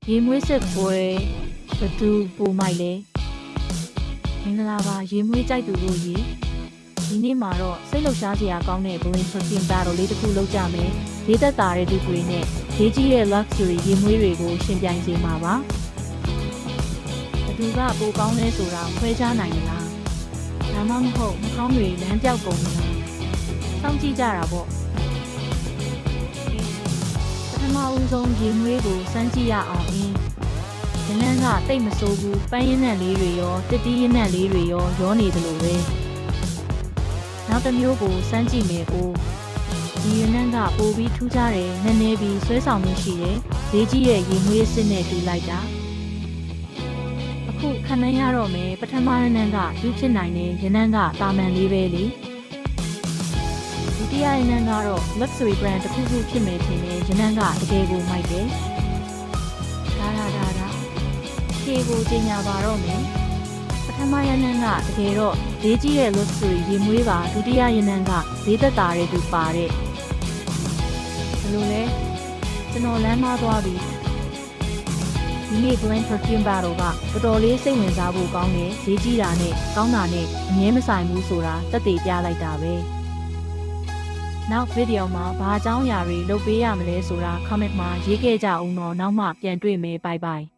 ရေမွေးစစ်ပွဲဘသူပိုမိုက်လဲမင်္ဂလာပါရေမွေးကြိုက်သူတို့ရေဒီနေ့မှာတော့စိတ်လှုပ်ရှားစရာကောင်းတဲ့ Brain Protein Battle လေးတစ်ခုလုပ်ကြမယ်ဒေသက်တာတဲ့သူတွေနဲ့ဒေးကြီးရဲ့ Luxury ရေမွေးတွေကိုရှင်ပြိုင်စေမှာပါဘသူကပိုကောင်းလဲဆိုတာခွဲခြားနိုင်မလားဒါမှမဟုတ်မကောင်းတွေလမ်းပြောက်ကုန်မလားစောင့်ကြည့်ကြတာပေါ့ပထမဦးဆုံးရေမွေးကိုစမ်းကြည့်ရအောင်ရင်းနန်းကတိတ်မဆိုးဘူးပန်းရင်းနံလေးတွေရောတစ်တီးရင်းနံလေးတွေရောနေတယ်လို့ပဲနောက်တစ်မျိုးကိုစမ်းကြည့်မယ်ကိုဒီရင်းနန်းကပိုပြီးထူးခြားတယ်နည်းနည်းပြီးဆွဲဆောင်မှုရှိတယ်ဈေးကြီးရဲ့ရေမွေးစစ်နဲ့တူလိုက်တာအခုခဏရတော့မယ်ပထမရင်းနန်းကယူဖြစ်နိုင်တယ်ရင်းနန်းကတာမန်လေးပဲလေဒုတိယရင်းနန်းကတော့ luxury brand တစ်ခုခုဖြစ်မယ်ထင်တယ်ရင်းနန်းကတကယ်ကိုမိုက်တယ်ဒါခြေကိုကျင်ညာပါတော့မယ်ပထမရနန်းကတကယ်တော့ဈေးကြီးတဲ့ luxury ရေမွေးပါဒုတိယရနန်းကဈေးသက်သာတဲ့သူပါတဲ့ဘယ်လိုလဲကျွန်တော်လမ်းမသွားပြီဒီနေ့ Brain Protein Battle ကတော်တော်လေးစိတ်ဝင်စားဖို့ကောင်းတယ်ဈေးကြီးတာနဲ့ကောင်းတာနဲ့အငြင်းမဆိုင်ဘူးဆိုတာသက်သေပြလိုက်တာပဲနောက်ဗီဒီယိုမှာဘာအကြောင်းအရာတွေလုပ်ပေးရမလဲဆိုတာ comment မှာရေးခဲ့ကြအောင်တော့နောက်မှပြန်တွေ့မယ် bye bye